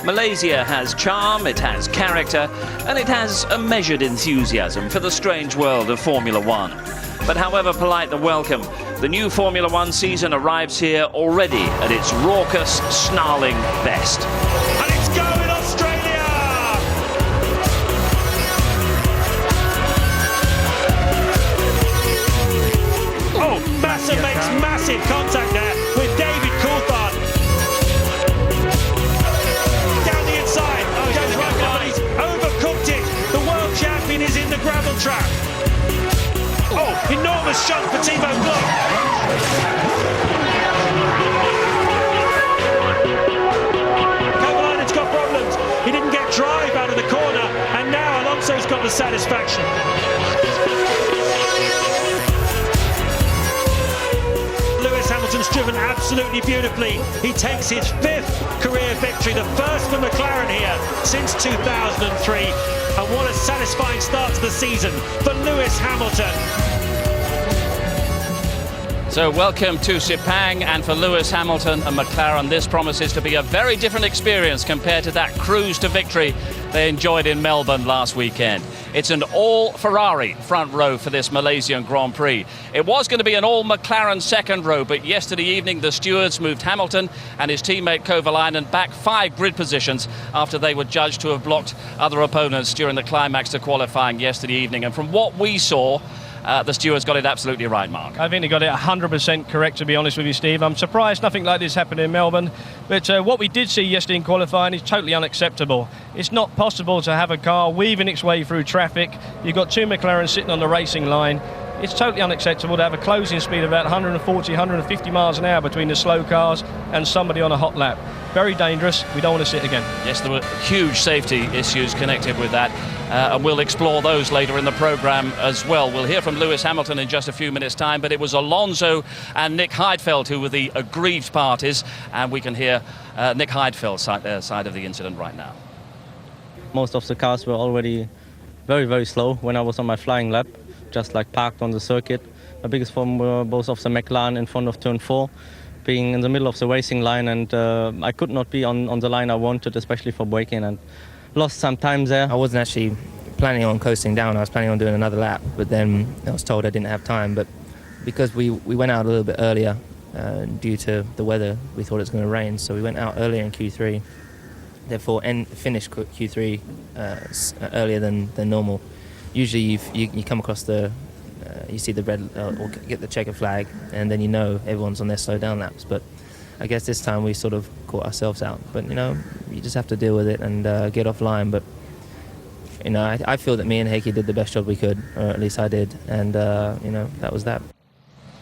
Malaysia has charm, it has character, and it has a measured enthusiasm for the strange world of Formula One. But however polite the welcome, the new Formula One season arrives here already at its raucous, snarling best. And it's going Australia! Oh, Massa makes massive contact there with David Coulthard. Down the inside, goes right down, he's overcooked it. The world champion is in the gravel trap. Oh, enormous shot for Thibaut Glock. Kovalainen's got problems. He didn't get drive out of the corner, and now Alonso's got the satisfaction. Lewis Hamilton's driven absolutely beautifully. He takes his 5th career victory, the first for McLaren here since 2003. And what a satisfying start to the season for Lewis Hamilton. So welcome to Sepang, and for Lewis Hamilton and McLaren, this promises to be a very different experience compared to that cruise to victory they enjoyed in Melbourne last weekend. It's an all-Ferrari front row for this Malaysian Grand Prix. It was going to be an all-McLaren second row, but yesterday evening the stewards moved Hamilton and his teammate Kovalainen back 5 grid positions after they were judged to have blocked other opponents during the climax to qualifying yesterday evening. And from what we saw, the stewards got it absolutely right, Mark. I think they got it 100% correct, to be honest with you, Steve. I'm surprised nothing like this happened in Melbourne. But what we did see yesterday in qualifying is totally unacceptable. It's not possible to have a car weaving its way through traffic. You've got 2 McLarens sitting on the racing line. It's totally unacceptable to have a closing speed of about 140, 150 miles an hour between the slow cars and somebody on a hot lap. Very dangerous. We don't want to see it again. Yes, there were huge safety issues connected with that, and we'll explore those later in the programme as well. We'll hear from Lewis Hamilton in just a few minutes' time, but it was Alonso and Nick Heidfeld who were the aggrieved parties, and we can hear Nick Heidfeld's side of the incident right now. Most of the cars were already very, very slow when I was on my flying lap, just like parked on the circuit. My biggest problem were both of the McLaren in front of turn 4, being in the middle of the racing line, and I could not be on the line I wanted, especially for braking, and lost some time there. I wasn't actually planning on coasting down. I was planning on doing another lap, but then I was told I didn't have time. But because we went out a little bit earlier due to the weather, we thought it was going to rain, so we went out earlier in Q3, therefore finished Q3 earlier than normal. Usually you come across you see the red or get the checker flag, and then you know everyone's on their slow down laps. But I guess this time we sort of caught ourselves out. But you just have to deal with it and get offline. But I feel that me and Heikki did the best job we could, or at least I did, and that was that.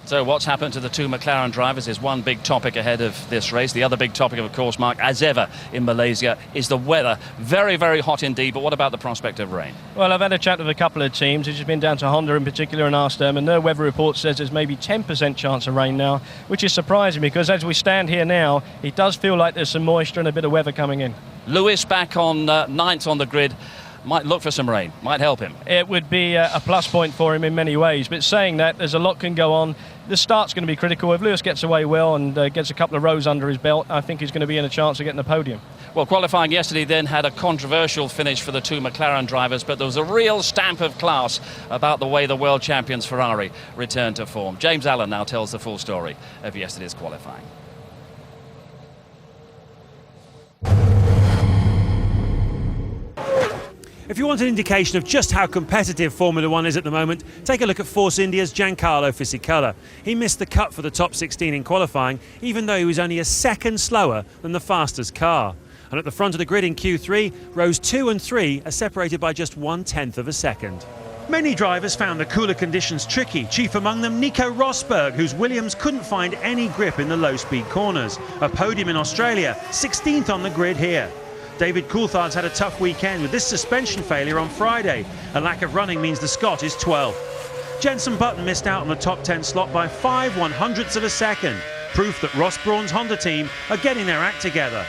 So what's happened to the 2 McLaren drivers is one big topic ahead of this race. The other big topic, of course, Mark, as ever in Malaysia, is the weather. Very, very hot indeed, but what about the prospect of rain? Well, I've had a chat with a couple of teams. It's just been down to Honda in particular and asked them, and their weather report says there's maybe 10% chance of rain now, which is surprising because as we stand here now, it does feel like there's some moisture and a bit of weather coming in. Lewis back on 9th on the grid. Might look for some rain, might help him. It would be a plus point for him in many ways, but saying that, there's a lot can go on. The start's going to be critical. If Lewis gets away well and gets a couple of rows under his belt, I think he's going to be in a chance of getting the podium. Well, qualifying yesterday then had a controversial finish for the 2 McLaren drivers, but there was a real stamp of class about the way the world champions Ferrari returned to form. James Allen now tells the full story of yesterday's qualifying. If you want an indication of just how competitive Formula One is at the moment, take a look at Force India's Giancarlo Fisichella. He missed the cut for the top 16 in qualifying, even though he was only a second slower than the fastest car. And at the front of the grid in Q3, rows 2 and 3 are separated by just 1/10 of a second. Many drivers found the cooler conditions tricky, chief among them Nico Rosberg, whose Williams couldn't find any grip in the low-speed corners. A podium in Australia, 16th on the grid here. David Coulthard's had a tough weekend with this suspension failure on Friday. A lack of running means the Scot is 12th. Jenson Button missed out on the top 10 slot by 5/100ths of a second. Proof that Ross Brawn's Honda team are getting their act together.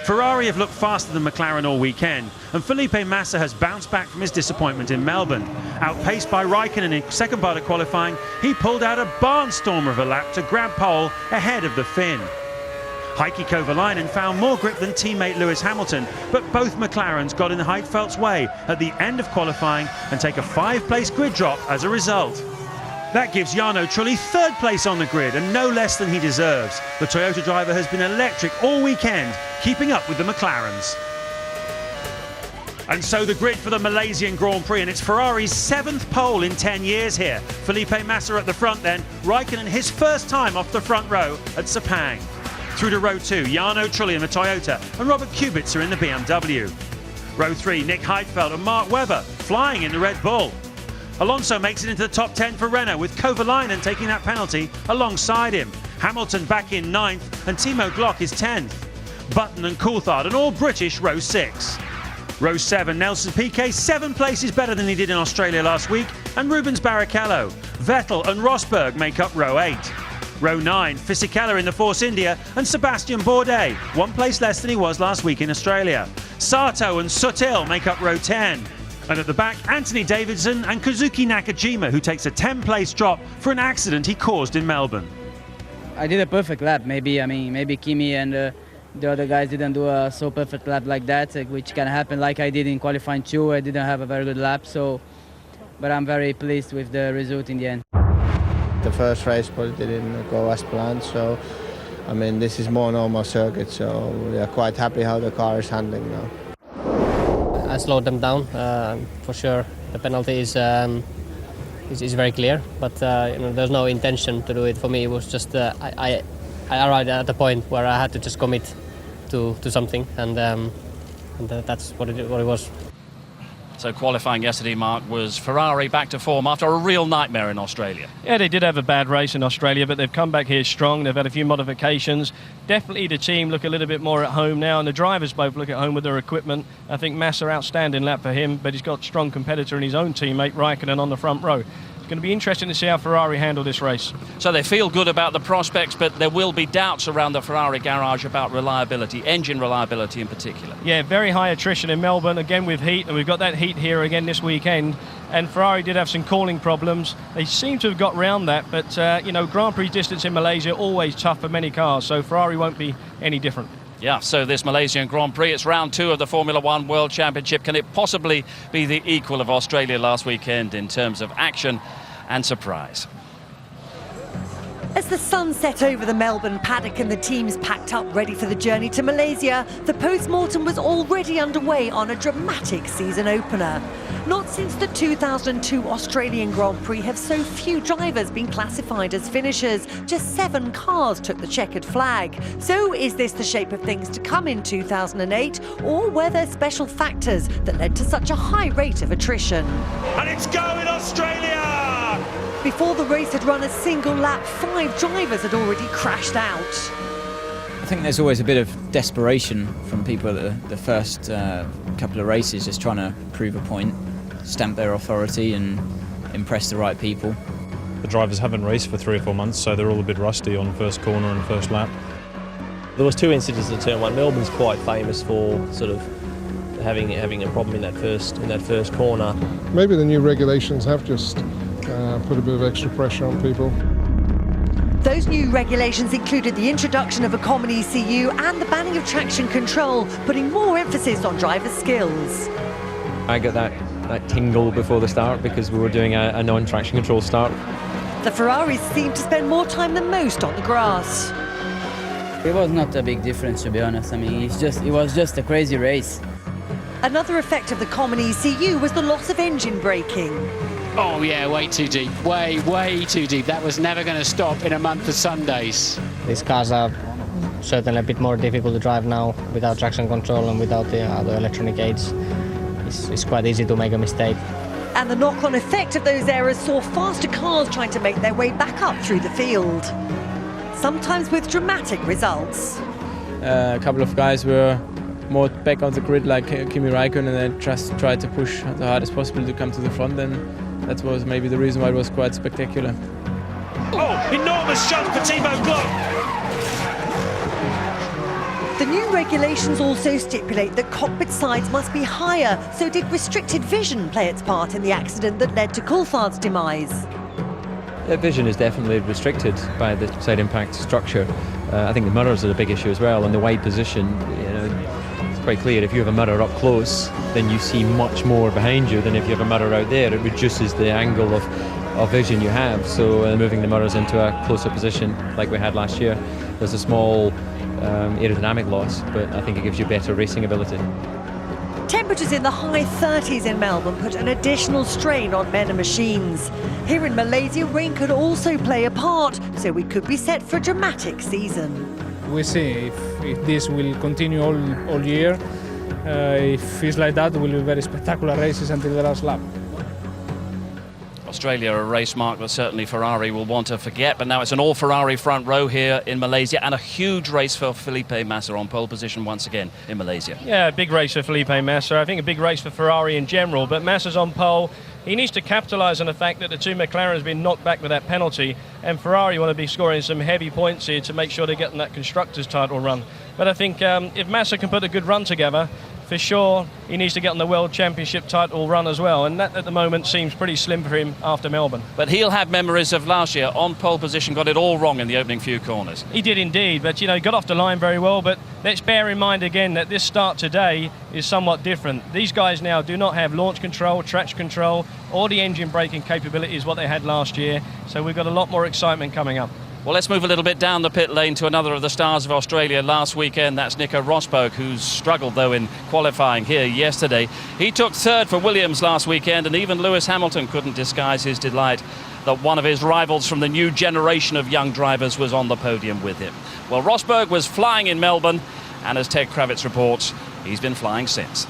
Ferrari have looked faster than McLaren all weekend, and Felipe Massa has bounced back from his disappointment in Melbourne. Outpaced by Raikkonen in second part of qualifying, he pulled out a barnstormer of a lap to grab pole ahead of the Finn. Heikki Kovalainen found more grip than teammate Lewis Hamilton, but both McLarens got in Heidfeldt's way at the end of qualifying and take a 5-place grid drop as a result. That gives Jarno Trulli 3rd place on the grid and no less than he deserves. The Toyota driver has been electric all weekend, keeping up with the McLarens. And so the grid for the Malaysian Grand Prix, and it's Ferrari's 7th pole in 10 years here. Felipe Massa at the front then, Raikkonen his first time off the front row at Sepang. Through to row 2, Jarno Trulli in the Toyota and Robert Kubica in the BMW. Row 3, Nick Heidfeld and Mark Webber flying in the Red Bull. Alonso makes it into the top 10 for Renault, with Kovalainen taking that penalty alongside him. Hamilton back in 9th and Timo Glock is 10th. Button and Coulthard and all British row 6. Row 7, Nelson Piquet 7 places better than he did in Australia last week, and Rubens Barrichello. Vettel and Rosberg make up row 8. Row 9, Fisichella in the Force India and Sebastian Bourdais, 1 place less than he was last week in Australia. Sato and Sutil make up row 10. And at the back, Anthony Davidson and Kazuki Nakajima, who takes a 10-place drop for an accident he caused in Melbourne. I did a perfect lap. Maybe Kimi and the other guys didn't do a so perfect lap like that, which can happen like I did in qualifying 2. I didn't have a very good lap, but I'm very pleased with the result in the end. The first race probably didn't go as planned, so I mean this is more normal circuit, so we are quite happy how the car is handling now. I slowed them down for sure. The penalty is very clear, but there's no intention to do it. For me, it was just I arrived at the point where I had to just commit to something, and that's what it was. So qualifying yesterday, Mark, was Ferrari back to form after a real nightmare in Australia. Yeah, they did have a bad race in Australia, but they've come back here strong. They've had a few modifications. Definitely the team look a little bit more at home now, and the drivers both look at home with their equipment. I think Massa, outstanding lap for him, but he's got a strong competitor in his own teammate, Raikkonen, on the front row. It's going to be interesting to see how Ferrari handle this race. So they feel good about the prospects, but there will be doubts around the Ferrari garage about reliability, engine reliability in particular. Yeah, very high attrition in Melbourne, again with heat, and we've got that heat here again this weekend. And Ferrari did have some cooling problems. They seem to have got round that, but Grand Prix distance in Malaysia, always tough for many cars, so Ferrari won't be any different. Yeah, so this Malaysian Grand Prix, it's round 2 of the Formula One World Championship. Can it possibly be the equal of Australia last weekend in terms of action and surprise? As the sun set over the Melbourne paddock and the teams packed up ready for the journey to Malaysia, the post-mortem was already underway on a dramatic season opener. Not since the 2002 Australian Grand Prix have so few drivers been classified as finishers. Just 7 cars took the checkered flag. So is this the shape of things to come in 2008, or were there special factors that led to such a high rate of attrition? And it's going Australia! Before the race had run a single lap, 5 drivers had already crashed out. I think there's always a bit of desperation from people at the first couple of races, just trying to prove a point, stamp their authority and impress the right people. The drivers haven't raced for 3 or 4 months, so they're all a bit rusty on first corner and first lap. There was 2 incidents in turn 1. Melbourne's quite famous for sort of having a problem in that first corner. Maybe the new regulations have just put a bit of extra pressure on people. Those new regulations included the introduction of a common ECU and the banning of traction control, putting more emphasis on driver skills. I got that tingle before the start because we were doing a non-traction control start. The Ferraris seemed to spend more time than most on the grass. It was not a big difference, to be honest. I mean, it was just a crazy race. Another effect of the common ECU was the loss of engine braking. Oh yeah, way too deep, way too deep. That was never going to stop in a month of Sundays. These cars are certainly a bit more difficult to drive now without traction control and without the electronic aids. It's quite easy to make a mistake. And the knock-on effect of those errors saw faster cars trying to make their way back up through the field, sometimes with dramatic results. A couple of guys were more back on the grid, like Kimi Raikkonen, and they just tried to push the hardest possible to come to the front, and that was maybe the reason why it was quite spectacular. Oh, enormous jump for Timo Glock! The new regulations also stipulate that cockpit sides must be higher, so did restricted vision play its part in the accident that led to Coulthard's demise? Their vision is definitely restricted by the side impact structure. I think the mirrors are a big issue as well, and the wide position. It's quite clear if you have a mirror up close, then you see much more behind you than if you have a mirror out there. It reduces the angle of vision you have. So moving the mirrors into a closer position like we had last year, there's a small aerodynamic loss, but I think it gives you better racing ability. Temperatures in the high 30s in Melbourne put an additional strain on men and machines. Here in Malaysia, rain could also play a part, so we could be set for a dramatic season. We see if this will continue all year. If it's like that, it will be very spectacular races until the last lap. Australia, a race mark that certainly Ferrari will want to forget, but now it's an all-Ferrari front row here in Malaysia, and a huge race for Felipe Massa on pole position once again in Malaysia. Yeah, a big race for Felipe Massa. I think a big race for Ferrari in general, but Massa's on pole. He needs to capitalise on the fact that the two McLaren has been knocked back with that penalty, and Ferrari want to be scoring some heavy points here to make sure they're getting that Constructors' title run. But I think if Massa can put a good run together, for sure he needs to get on the World Championship title run as well, and that at the moment seems pretty slim for him after Melbourne. But he'll have memories of last year on pole position, got it all wrong in the opening few corners. He did indeed, but he got off the line very well. But let's bear in mind again that this start today is somewhat different. These guys now do not have launch control, traction control, or the engine braking capabilities what they had last year, so we've got a lot more excitement coming up. Well, let's move a little bit down the pit lane to another of the stars of Australia last weekend. That's Nico Rosberg, who's struggled, though, in qualifying here yesterday. He took third for Williams last weekend, and even Lewis Hamilton couldn't disguise his delight that one of his rivals from the new generation of young drivers was on the podium with him. Well, Rosberg was flying in Melbourne, and as Ted Kravitz reports, he's been flying since.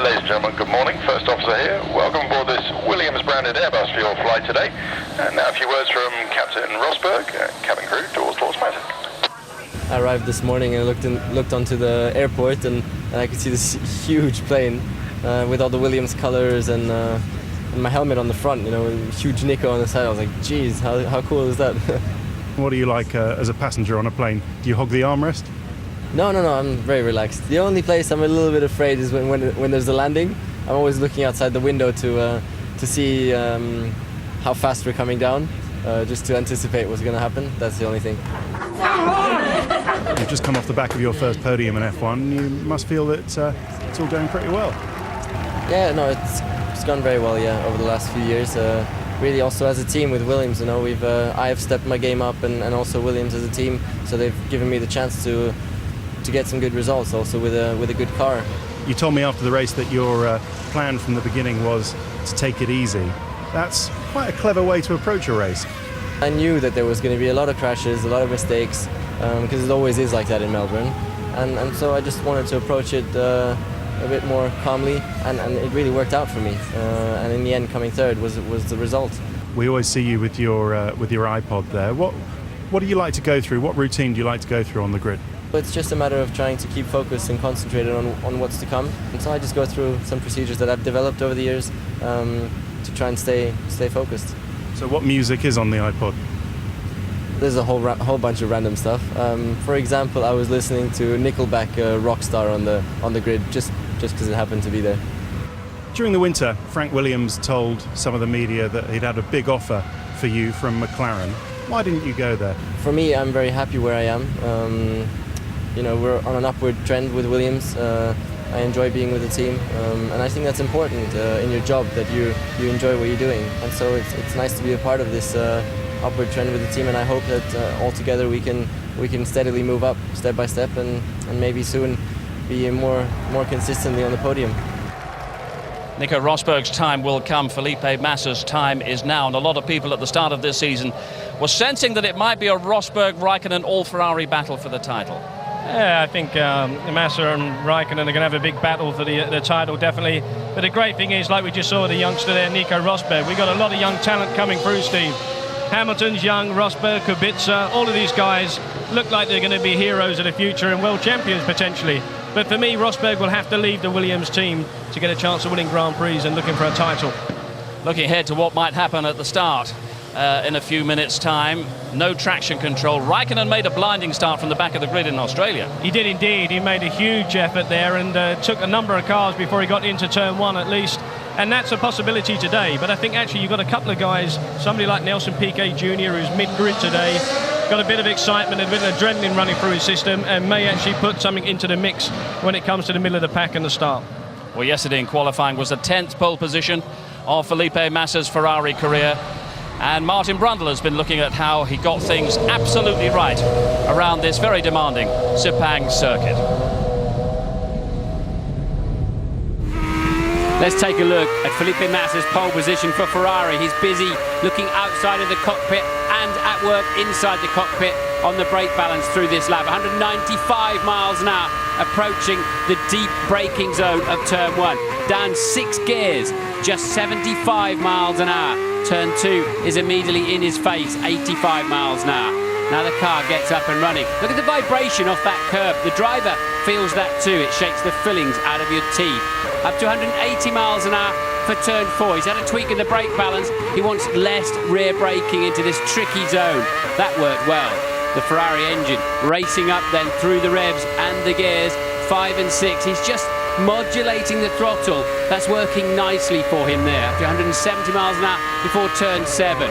Ladies and gentlemen, good morning. First officer here. Welcome aboard this Williams-branded Airbus for your flight today. And now a few words from Captain Rosberg, cabin crew, doors to automatic. I arrived this morning and looked onto the airport, and I could see this huge plane with all the Williams colours and my helmet on the front, with huge Nico on the side. I was like, geez, how cool is that? What are you like as a passenger on a plane? Do you hog the armrest? No, I'm very relaxed. The only place I'm a little bit afraid is when there's a landing. I'm always looking outside the window to see how fast we're coming down, just to anticipate what's going to happen. That's the only thing. You've just come off the back of your first podium in F1. You must feel that it's all going pretty well. Yeah, no, it's gone very well, over the last few years. Really also as a team with Williams, I have stepped my game up, and also Williams as a team, so they've given me the chance to get some good results also with a good car. You told me after the race that your plan from the beginning was to take it easy. That's quite a clever way to approach a race. I knew that there was going to be a lot of crashes, a lot of mistakes, because it always is like that in Melbourne, and so I just wanted to approach it a bit more calmly, and it really worked out for me, and in the end coming third was the result. We always see you with your iPod there. What do you like to go through? What routine do you like to go through on the grid? It's just a matter of trying to keep focused and concentrated on what's to come. And so I just go through some procedures that I've developed over the years to try and stay focused. So what music is on the iPod? There's a whole bunch of random stuff. For example, I was listening to Nickelback, Rockstar on the grid, just because it happened to be there. During the winter, Frank Williams told some of the media that he'd had a big offer for you from McLaren. Why didn't you go there? For me, I'm very happy where I am. We're on an upward trend with Williams. I enjoy being with the team, and I think that's important in your job, that you enjoy what you're doing. And so it's nice to be a part of this upward trend with the team, and I hope that all together we can steadily move up step by step, and maybe soon be more consistently on the podium. Nico Rosberg's time will come. Felipe Massa's time is now, and a lot of people at the start of this season were sensing that it might be a Rosberg-Raikkonen all-Ferrari battle for the title. Yeah, I think Massa and Raikkonen are going to have a big battle for the title, definitely. But the great thing is, like we just saw the youngster there, Nico Rosberg, we've got a lot of young talent coming through, Steve. Hamilton's young, Rosberg, Kubica, all of these guys look like they're going to be heroes of the future and world champions potentially. But for me, Rosberg will have to leave the Williams team to get a chance of winning Grand Prix and looking for a title. Looking ahead to what might happen at the start in a few minutes' time. No traction control. Raikkonen made a blinding start from the back of the grid in Australia. He did indeed. He made a huge effort there and took a number of cars before he got into turn one at least. And that's a possibility today. But I think actually you've got a couple of guys, somebody like Nelson Piquet Jr., who's mid-grid today, got a bit of excitement, a bit of adrenaline running through his system, and may actually put something into the mix when it comes to the middle of the pack and the start. Well, yesterday in qualifying was the 10th pole position of Felipe Massa's Ferrari career. And Martin Brundle has been looking at how he got things absolutely right around this very demanding Sepang circuit. Let's take a look at Felipe Massa's pole position for Ferrari. He's busy looking outside of the cockpit and at work inside the cockpit on the brake balance through this lap. 195 miles an hour, approaching the deep braking zone of turn 1. Down 6 gears, just 75 miles an hour. Turn 2 is immediately in his face, 85 miles an hour. Now the car gets up and running. Look at the vibration off that curb. The driver feels that too. It shakes the fillings out of your teeth. Up to 180 miles an hour for turn 4. He's had a tweak in the brake balance. He wants less rear braking into this tricky zone. That worked well. The Ferrari engine racing up then through the revs and the gears 5 and 6. He's just modulating the throttle. That's working nicely for him there. Up to 170 miles an hour before turn 7.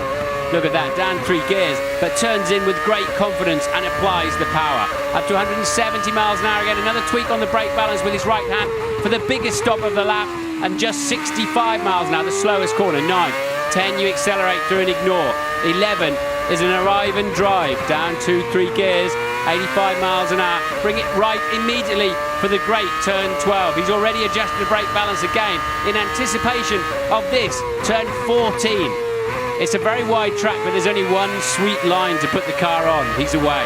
Look at that, down 3 gears, but turns in with great confidence and applies the power. Up to 170 miles an hour again, another tweak on the brake balance with his right hand for the biggest stop of the lap, and just 65 miles an hour, the slowest corner. 9, 10 you accelerate through and ignore. 11 is an arrive and drive, down 2, 3 gears, 85 miles an hour. Bring it right immediately for the great turn 12. He's already adjusted the brake balance again in anticipation of this, turn 14. It's a very wide track, but there's only one sweet line to put the car on. He's away.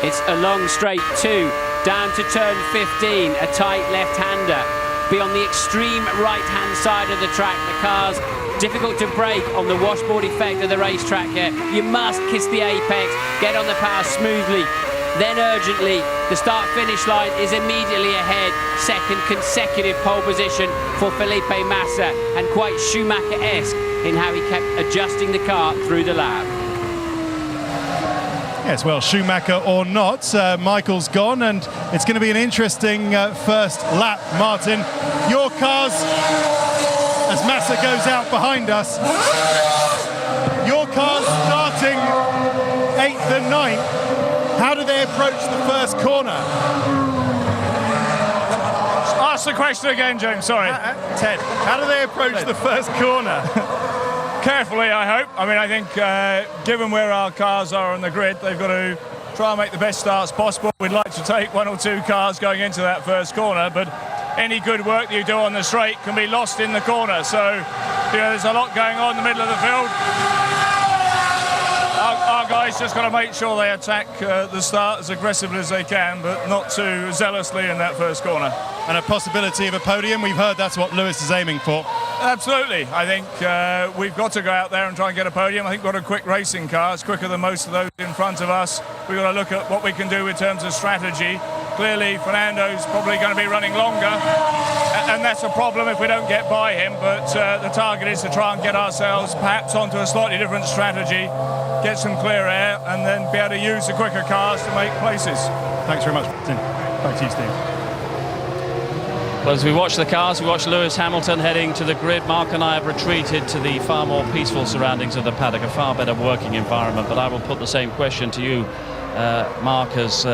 It's a long straight 2, down to turn 15, a tight left-hander. Be on the extreme right-hand side of the track. The car's difficult to brake on the washboard effect of the racetrack here. You must kiss the apex, get on the power smoothly. Then urgently, the start-finish line is immediately ahead. Second consecutive pole position for Felipe Massa, and quite Schumacher-esque in how he kept adjusting the car through the lap. Yes, well, Schumacher or not, Michael's gone, and it's going to be an interesting first lap, Martin. Your cars, as Massa goes out behind us, your cars starting 8th and 9th. How do they approach the first corner? Ask the question again, James, sorry. Ted, how do they approach the first corner? Carefully, I hope. I mean, I think given where our cars are on the grid, they've got to try and make the best starts possible. We'd like to take 1 or 2 cars going into that first corner, but any good work that you do on the straight can be lost in the corner. So, you know, there's a lot going on in the middle of the field. Our guys just got to make sure they attack the start as aggressively as they can, but not too zealously in that first corner. And a possibility of a podium, we've heard that's what Lewis is aiming for. Absolutely. I think we've got to go out there and try and get a podium. I think we've got a quick racing car. It's quicker than most of those in front of us. We've got to look at what we can do in terms of strategy. Clearly, Fernando's probably going to be running longer, and that's a problem if we don't get by him. But the target is to try and get ourselves perhaps onto a slightly different strategy, get some clear air, and then be able to use the quicker cars to make places. Thanks very much, Tim. Back to you, Steve. Well, as we watch the cars, we watch Lewis Hamilton heading to the grid. Mark and I have retreated to the far more peaceful surroundings of the paddock, a far better working environment. But I will put the same question to you, Mark, as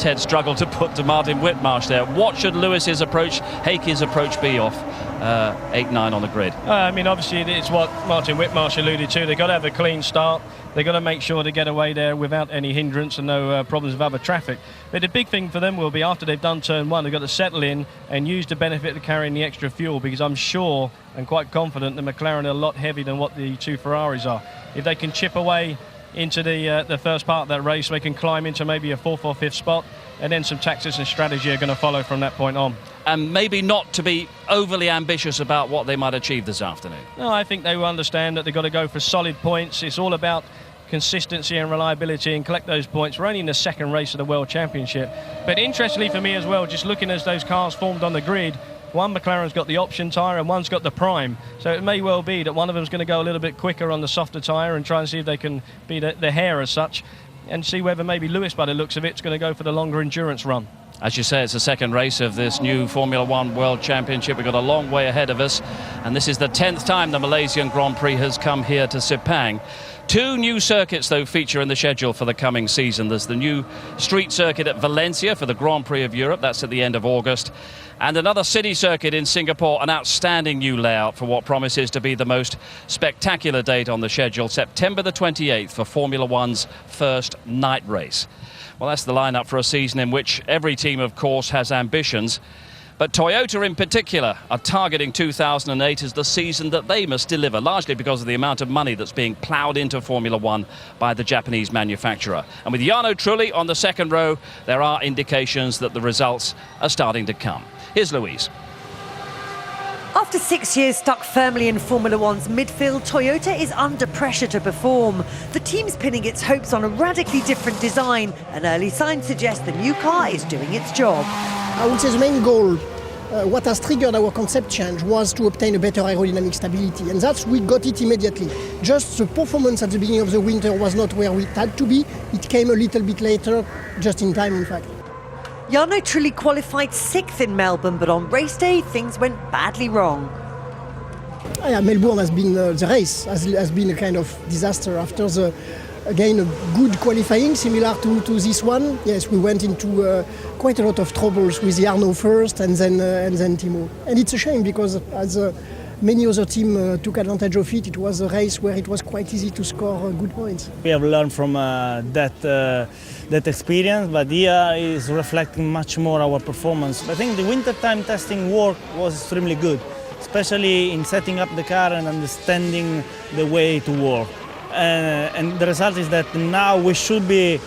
Ted struggled to put to Martin Whitmarsh there. What should Lewis's approach, Heikki's approach be off 8-9 on the grid? I mean, obviously, it's what Martin Whitmarsh alluded to. They've got to have a clean start. They've got to make sure to get away there without any hindrance and no problems with other traffic. But the big thing for them will be after they've done turn 1, they've got to settle in and use the benefit of carrying the extra fuel, because I'm sure and quite confident the McLaren are a lot heavier than what the 2 Ferraris are. If they can chip away into the first part of that race, they can climb into maybe a 4th or 5th spot, and then some tactics and strategy are going to follow from that point on. And maybe not to be overly ambitious about what they might achieve this afternoon. No, I think they will understand that they've got to go for solid points. It's all about consistency and reliability and collect those points. We're only in the 2nd race of the World Championship. But interestingly for me as well, just looking as those cars formed on the grid, one McLaren's got the option tyre and one's got the prime. So it may well be that one of them's going to go a little bit quicker on the softer tyre and try and see if they can beat the hair as such. and see whether maybe Lewis, by the looks of it, is going to go for the longer endurance run. As you say, it's the second race of this new Formula One World Championship. We've got a long way ahead of us, and this is the 10th time the Malaysian Grand Prix has come here to Sepang. 2 new circuits, though, feature in the schedule for the coming season. There's the new street circuit at Valencia for the Grand Prix of Europe. That's at the end of August. And another city circuit in Singapore, an outstanding new layout for what promises to be the most spectacular date on the schedule, September the 28th, for Formula One's first night race. Well, that's the lineup for a season in which every team, of course, has ambitions. But Toyota in particular are targeting 2008 as the season that they must deliver, largely because of the amount of money that's being ploughed into Formula One by the Japanese manufacturer. And with Jarno Trulli on the second row, there are indications that the results are starting to come. Here's Louise. After 6 years stuck firmly in Formula One's midfield, Toyota is under pressure to perform. The team's pinning its hopes on a radically different design, and early signs suggest the new car is doing its job. I would say the main goal, what has triggered our concept change, was to obtain a better aerodynamic stability, and we got it immediately. Just the performance at the beginning of the winter was not where we had to be. It came a little bit later, just in time, in fact. Jarno Trulli qualified 6th in Melbourne, but on race day, things went badly wrong. Yeah, Melbourne has been, the race has been a kind of disaster after again, a good qualifying, similar to this one. Yes, we went into quite a lot of troubles with Jarno first and then Timo. And it's a shame because as many other teams took advantage of it, it was a race where it was quite easy to score good points. We have learned from that experience, but here is reflecting much more our performance. I think the wintertime testing work was extremely good, especially in setting up the car and understanding the way to work. And the result is that now we should be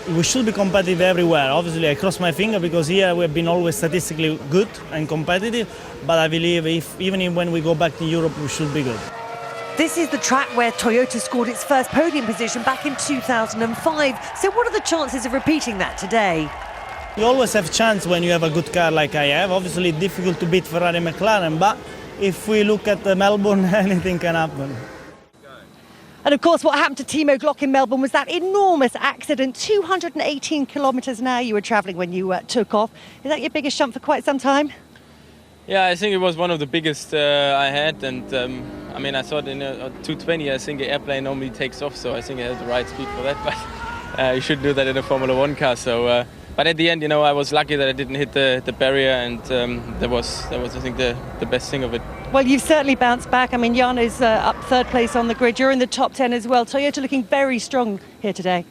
competitive everywhere. Obviously, I cross my finger because here we have been always statistically good and competitive, but I believe even when we go back to Europe, we should be good. This is the track where Toyota scored its first podium position back in 2005. So what are the chances of repeating that today? You always have a chance when you have a good car like I have. Obviously, difficult to beat Ferrari and McLaren, but if we look at Melbourne, anything can happen. And of course, what happened to Timo Glock in Melbourne was that enormous accident. 218 kilometres an hour you were travelling when you took off. Is that your biggest jump for quite some time? Yeah, I think it was one of the biggest I had, and I mean, I thought in a 220, I think the airplane normally takes off, so I think it has the right speed for that, but you should do that in a Formula One car. So, but at the end, you know, I was lucky that I didn't hit the barrier, and that was I think the best thing of it. Well, you've certainly bounced back. I mean, Jarno's up 3rd place on the grid. You're in the top 10 as well. Toyota looking very strong here today.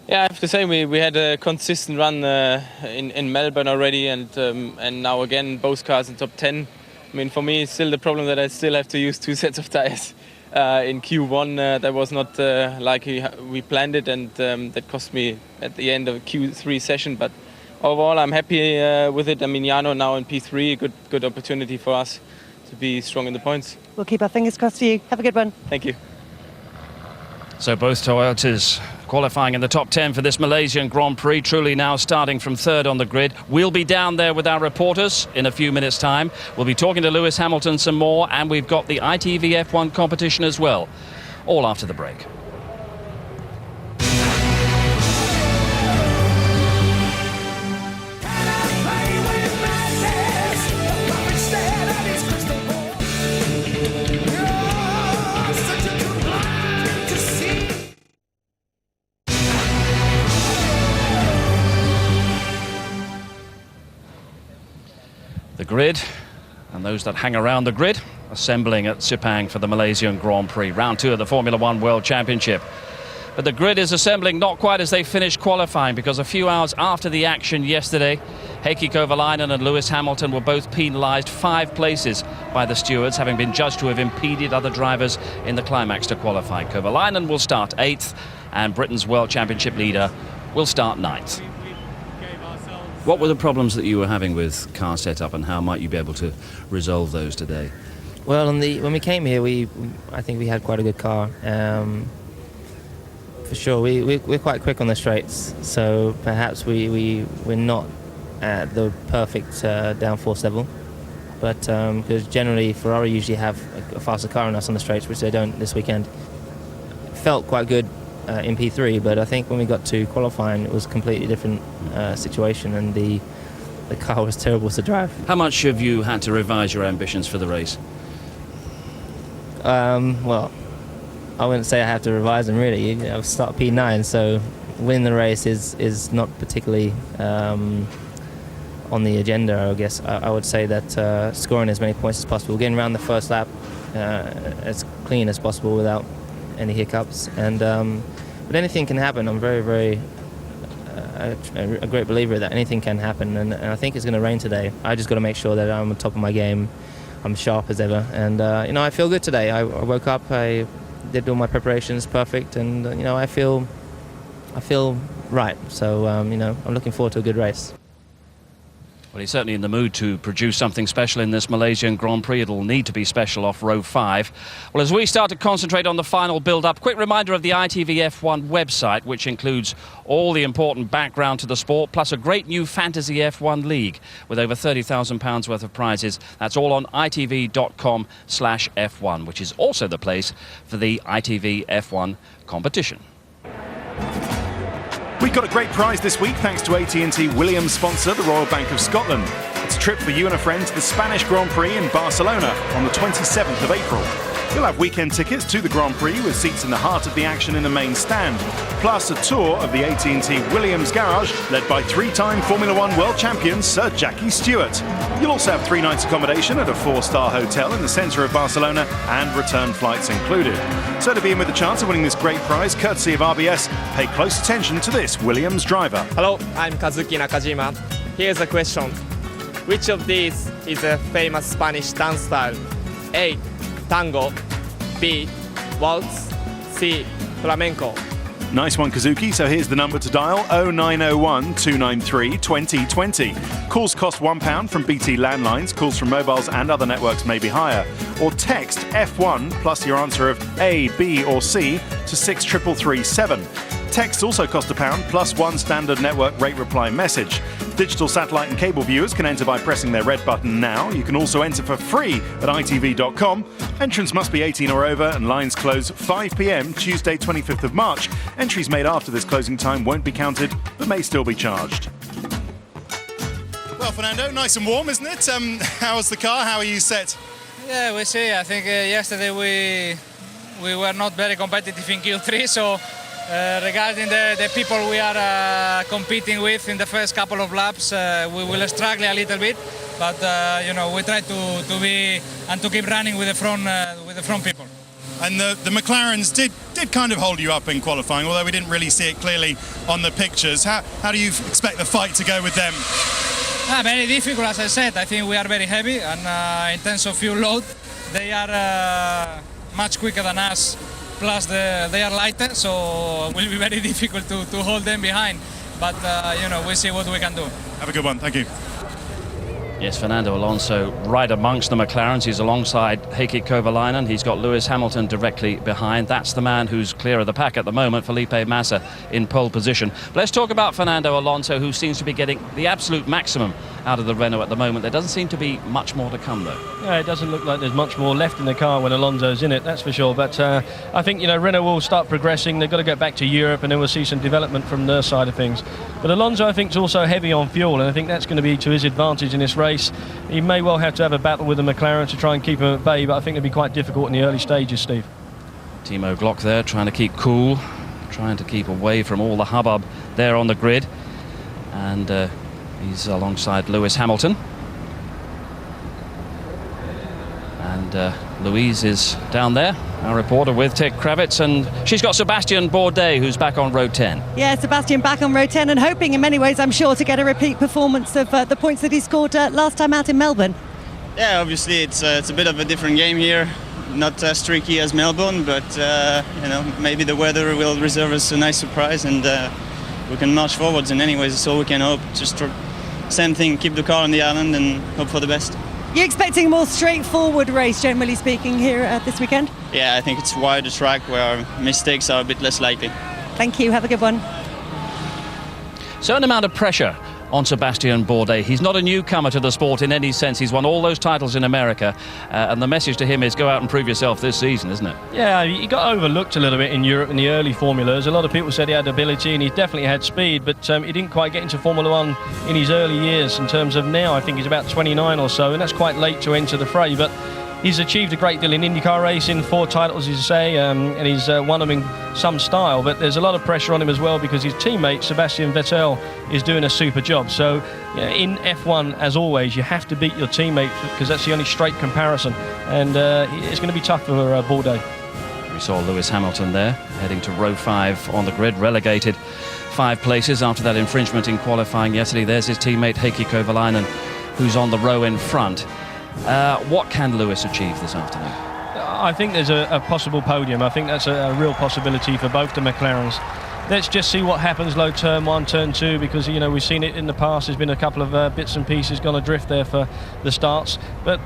Yeah, I have to say we had a consistent run in Melbourne already, and now again both cars in top 10. I mean, for me, it's still the problem that I still have to use 2 sets of tires. In Q1, that was not like we planned it, and that cost me at the end of Q3 session. But overall, I'm happy with it. I mean, Jarno now in P3, good opportunity for us to be strong in the points. We'll keep our fingers crossed for you. Have a good one. Thank you. So both Toyotas qualifying in the top 10 for this Malaysian Grand Prix. Trulli now starting from 3rd on the grid. We'll be down there with our reporters in a few minutes' time. We'll be talking to Lewis Hamilton some more, and we've got the ITV F1 competition as well, all after the break. The grid and those that hang around the grid assembling at Sepang for the Malaysian Grand Prix, round 2 of the Formula One World Championship. But the grid is assembling not quite as they finished qualifying, because a few hours after the action yesterday, Heikki Kovalainen and Lewis Hamilton were both penalised 5 places by the stewards, having been judged to have impeded other drivers in the climax to qualify. Kovalainen will start 8th, and Britain's World Championship leader will start 9th. What were the problems that you were having with car setup, and how might you be able to resolve those today? Well, when we came here, I think we had quite a good car. For sure, we're quite quick on the straights, so perhaps we're not at the perfect downforce level. But because generally Ferrari usually have a faster car on us on the straights, which they don't this weekend. Felt quite good in P3, but I think when we got to qualifying, it was a completely different situation, and the car was terrible to drive. How much have you had to revise your ambitions for the race? Well, I wouldn't say I have to revise them really. I've started P9, so winning the race is not particularly on the agenda, I guess. I would say that scoring as many points as possible, getting around the first lap as clean as possible without any hiccups. And but anything can happen. I'm very a great believer that anything can happen, and I think it's going to rain today. I just got to make sure that I'm on top of my game. I'm sharp as ever, and I feel good today. I woke up, I did all my preparations perfect, and I feel right. So I'm looking forward to a good race. Well, he's certainly in the mood to produce something special in this Malaysian Grand Prix. It'll need to be special off row 5. Well, as we start to concentrate on the final build-up, quick reminder of the ITV F1 website, which includes all the important background to the sport, plus a great new fantasy F1 league with over £30,000 worth of prizes. That's all on itv.com/F1, which is also the place for the ITV F1 competition. We've got a great prize this week thanks to AT&T Williams sponsor, the Royal Bank of Scotland. It's a trip for you and a friend to the Spanish Grand Prix in Barcelona on the 27th of April. You'll have weekend tickets to the Grand Prix with seats in the heart of the action in the main stand, plus a tour of the AT&T Williams garage led by 3-time Formula 1 world champion Sir Jackie Stewart. You'll also have 3 nights accommodation at a 4-star hotel in the centre of Barcelona and return flights included. So to be in with a chance of winning this great prize, courtesy of RBS, pay close attention to this Williams driver. Hello, I'm Kazuki Nakajima. Here's a question. Which of these is a famous Spanish dance style? A. Tango, B. Waltz, C. Flamenco. Nice one, Kazuki. So here's the number to dial, 0901 293 2020. Calls cost £1 from BT landlines. Calls from mobiles and other networks may be higher. Or text F1 plus your answer of A, B or C to 63337. Texts also cost £1 plus 1 standard network rate reply message. Digital satellite and cable viewers can enter by pressing their red button now. You can also enter for free at itv.com. Entrance must be 18 or over and lines close 5 p.m. Tuesday 25th of March. Entries made after this closing time won't be counted but may still be charged. Well, Fernando, nice and warm, isn't it? How was the car? How are you set? Yeah, we see. I think yesterday we were not very competitive in Q3, so regarding the people we are competing with in the first couple of laps, we will struggle a little bit, but we try to be and to keep running with the front people. And the McLarens did kind of hold you up in qualifying, although we didn't really see it clearly on the pictures. How do you expect the fight to go with them? Very difficult, as I said. I think we are very heavy, and in terms of fuel load, they are much quicker than us. Plus they are lighter, so it will be very difficult to hold them behind. But we'll see what we can do. Have a good one. Thank you. Yes, Fernando Alonso right amongst the McLarens. He's alongside Heikki Kovalainen. He's got Lewis Hamilton directly behind. That's the man who's clear of the pack at the moment, Felipe Massa in pole position. But let's talk about Fernando Alonso, who seems to be getting the absolute maximum out of the Renault at the moment. There doesn't seem to be much more to come, though. Yeah, it doesn't look like there's much more left in the car when Alonso's in it, that's for sure. But I think, Renault will start progressing. They've got to get back to Europe, and then we'll see some development from their side of things. But Alonso, I think, is also heavy on fuel, and I think that's going to be to his advantage in this race. He may well have to have a battle with the McLaren to try and keep him at bay, but I think it'll be quite difficult in the early stages, Steve. Timo Glock there, trying to keep cool, trying to keep away from all the hubbub there on the grid. And he's alongside Lewis Hamilton. And Louise is down there, our reporter with Ted Kravitz, and she's got Sebastian Bourdais, who's back on row 10. Yeah, Sebastian back on row 10 and hoping in many ways, I'm sure, to get a repeat performance of the points that he scored last time out in Melbourne. Yeah, obviously it's a bit of a different game here, not as tricky as Melbourne, but maybe the weather will reserve us a nice surprise, and we can march forwards, and anyways, it's all we can hope. Just same thing, keep the car on the island and hope for the best. You're expecting a more straightforward race, generally speaking, here this weekend? Yeah, I think it's a wider track where mistakes are a bit less likely. Thank you, have a good one. Certain amount of pressure on Sebastian Bourdais. He's not a newcomer to the sport in any sense. He's won all those titles in America, and the message to him is go out and prove yourself this season, isn't it? Yeah, he got overlooked a little bit in Europe in the early formulas. A lot of people said he had ability and he definitely had speed, but he didn't quite get into Formula One in his early years. In terms of now, I think he's about 29 or so, and that's quite late to enter the fray, but he's achieved a great deal in IndyCar racing, 4 titles, as you say, and he's won them in some style. But there's a lot of pressure on him as well because his teammate, Sebastian Vettel, is doing a super job. So in F1, as always, you have to beat your teammate because that's the only straight comparison. And it's going to be tough for Bourdais. We saw Lewis Hamilton there, heading to row 5 on the grid, relegated 5 places after that infringement in qualifying yesterday. There's his teammate, Heikki Kovalainen, who's on the row in front. What can Lewis achieve this afternoon? I think there's a possible podium. I think that's a real possibility for both the McLarens. Let's just see what happens low turn 1, turn 2, because we've seen it in the past. There's been a couple of bits and pieces gone adrift there for the starts, but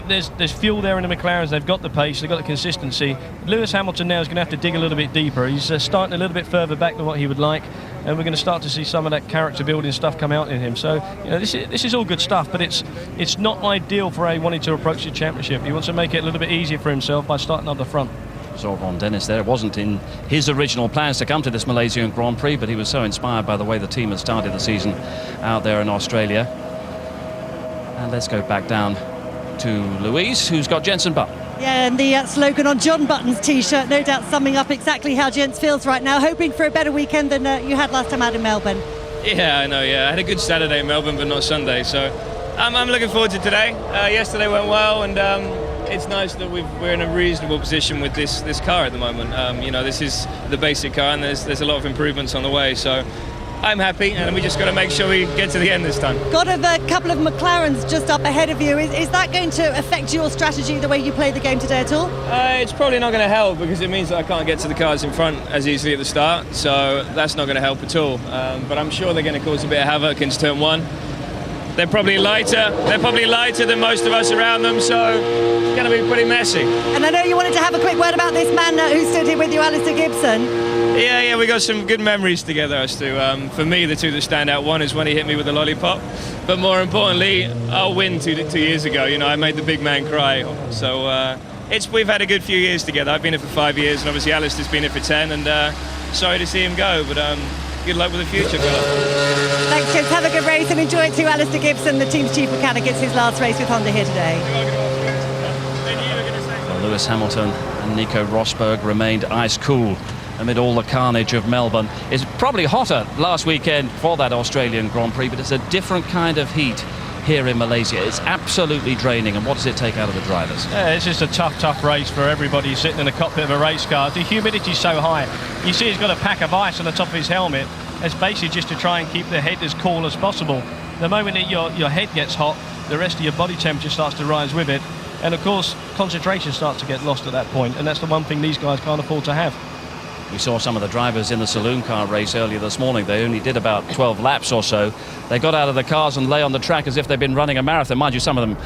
there's fuel there in the McLarens. They've got the pace, they've got the consistency. Lewis Hamilton now is going to have to dig a little bit deeper. He's starting a little bit further back than what he would like, and we're going to start to see some of that character building stuff come out in him. So this is all good stuff, but it's not ideal for a wanting to approach the championship. He wants to make it a little bit easier for himself by starting up the front. Saw Ron Dennis there. It wasn't in his original plans to come to this Malaysian Grand Prix, but he was so inspired by the way the team had started the season out there in Australia. And let's go back down to Louise, who's got Jenson Button. Yeah, and the slogan on John Button's T-shirt, no doubt summing up exactly how Jens feels right now, hoping for a better weekend than you had last time out in Melbourne. Yeah, I know, yeah. I had a good Saturday in Melbourne, but not Sunday, so I'm looking forward to today. Yesterday went well, and it's nice that we're in a reasonable position with this car at the moment. This is the basic car, and there's a lot of improvements on the way, so I'm happy, and we just got to make sure we get to the end this time. Got a couple of McLarens just up ahead of you. Is that going to affect your strategy, the way you play the game today at all? It's probably not going to help because it means that I can't get to the cars in front as easily at the start, so that's not going to help at all. But I'm sure they're going to cause a bit of havoc into turn 1. They're probably lighter. They're probably lighter than most of us around them, so it's going to be pretty messy. And I know you wanted to have a quick word about this man who stood here with you, Alistair Gibson. Yeah, we got some good memories together, us two. For me, the two that stand out, one is when he hit me with a lollipop, but more importantly, our win 2 years ago. I made the big man cry. So we've had a good few years together. I've been here for 5 years, and obviously Alistair's been here for 10, and sorry to see him go, but good luck with the future, fella. Thanks, James. Have a good race and enjoy it too. Alistair Gibson, the team's chief mechanic, gets his last race with Honda here today. Well, Lewis Hamilton and Nico Rosberg remained ice cool amid all the carnage of Melbourne. It's probably hotter last weekend for that Australian Grand Prix, but it's a different kind of heat here in Malaysia. It's absolutely draining, and what does it take out of the drivers? Yeah, it's just a tough race for everybody sitting in the cockpit of a race car. The humidity's so high. You see he's got a pack of ice on the top of his helmet. It's basically just to try and keep the head as cool as possible. The moment that your head gets hot, the rest of your body temperature starts to rise with it. And of course, concentration starts to get lost at that point, and that's the one thing these guys can't afford to have. We saw some of the drivers in the saloon car race earlier this morning. They only did about 12 laps or so. They got out of the cars and lay on the track as if they'd been running a marathon. Mind you, some of them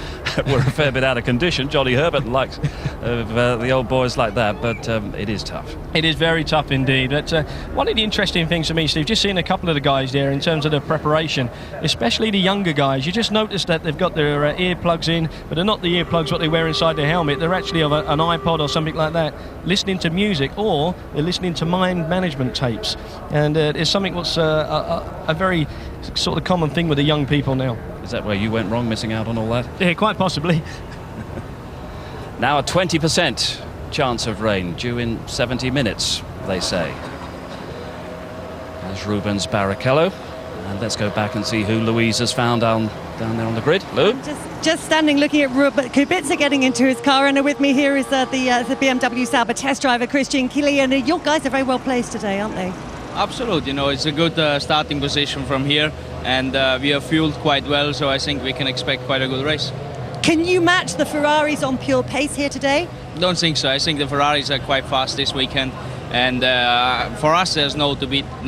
were a fair bit out of condition. Johnny Herbert likes the old boys like that, but it is tough. It is very tough indeed. But one of the interesting things for me, Steve, just seeing a couple of the guys there in terms of their preparation, especially the younger guys, you just notice that they've got their earplugs in, but they're not the earplugs what they wear inside their helmet. They're actually of an iPod or something like that, listening to music, or they're listening to mind management tapes. And it's something that's a very sort of common thing with the young people now. Is that where you went wrong, missing out on all that? Yeah, quite possibly. Now a 20% chance of rain due in 70 minutes, they say. There's Rubens Barrichello. And let's go back and see who Louise has found down there on the grid. Lou? Just standing looking at Kubica getting into his car, and with me here is the BMW Sauber test driver Christian Kilian. Your guys are very well placed today, aren't they? Absolutely, it's a good starting position from here, and we are fueled quite well, so I think we can expect quite a good race. Can you match the Ferraris on pure pace here today? Don't think so. I think the Ferraris are quite fast this weekend, and for us there's no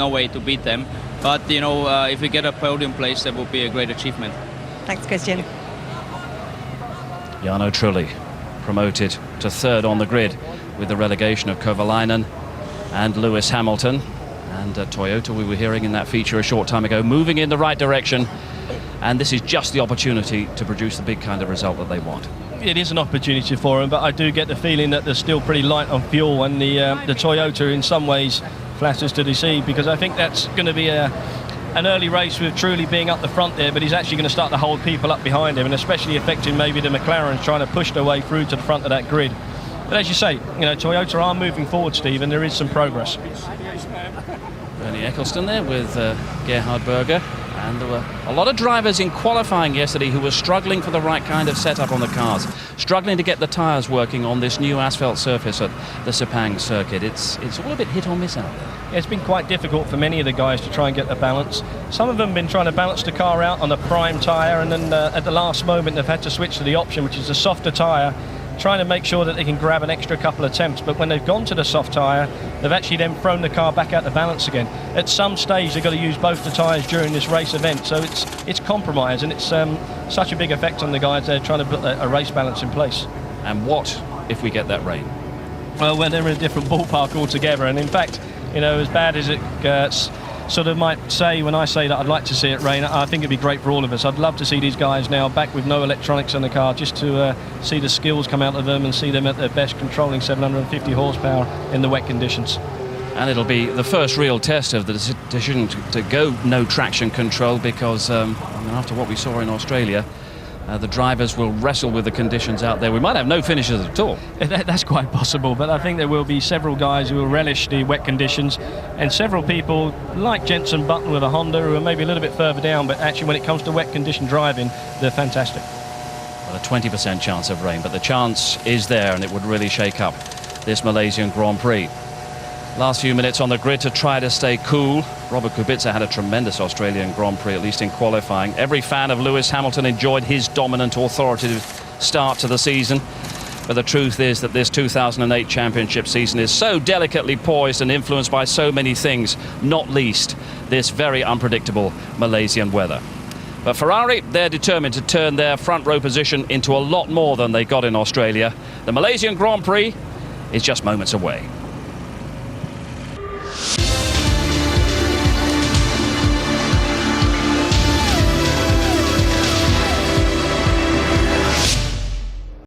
way to beat them. But if we get a podium place, that would be a great achievement. Thanks, Christian. Jarno Trulli promoted to third on the grid with the relegation of Kovalainen and Lewis Hamilton. And Toyota, we were hearing in that feature a short time ago, moving in the right direction and this is just the opportunity to produce the big kind of result that they want. It is an opportunity for them, but I do get the feeling that they're still pretty light on fuel, and the Toyota in some ways flatters to deceive, because I think that's going to be an early race with Trulli being up the front there, but he's actually going to start to hold people up behind him, and especially affecting maybe the McLarens trying to push their way through to the front of that grid. But as you say, Toyota are moving forward, Steve, and there is some progress. Bernie Eccleston there with Gerhard Berger. And there were a lot of drivers in qualifying yesterday who were struggling for the right kind of setup on the cars, struggling to get the tyres working on this new asphalt surface at the Sepang circuit. It's all a bit hit or miss out there. It's been quite difficult for many of the guys to try and get the balance. Some of them have been trying to balance the car out on a prime tyre, and then at the last moment they've had to switch to the option, which is a softer tyre, trying to make sure that they can grab an extra couple of attempts. But when they've gone to the soft tyre, they've actually then thrown the car back out to balance again. At some stage they've got to use both the tyres during this race event, so it's compromise, and it's such a big effect on the guys there trying to put a race balance in place. And what if we get that rain? Well, they're in a different ballpark altogether, and in fact, as bad as it sort of might say when I say that I'd like to see it rain, I think it'd be great for all of us. I'd love to see these guys now back with no electronics in the car, just to see the skills come out of them and see them at their best, controlling 750 horsepower in the wet conditions. And it'll be the first real test of the decision to go no traction control, because after what we saw in Australia, the drivers will wrestle with the conditions out there. We might have no finishers at all. That's quite possible, but I think there will be several guys who will relish the wet conditions, and several people like Jenson Button with a Honda who are maybe a little bit further down, but actually when it comes to wet condition driving, they're fantastic. Well, a 20% chance of rain, but the chance is there, and it would really shake up this Malaysian Grand Prix. Last few minutes on the grid to try to stay cool. Robert Kubica had a tremendous Australian Grand Prix, at least in qualifying. Every fan of Lewis Hamilton enjoyed his dominant, authoritative start to the season. But the truth is that this 2008 championship season is so delicately poised and influenced by so many things, not least this very unpredictable Malaysian weather. But Ferrari, they're determined to turn their front row position into a lot more than they got in Australia. The Malaysian Grand Prix is just moments away.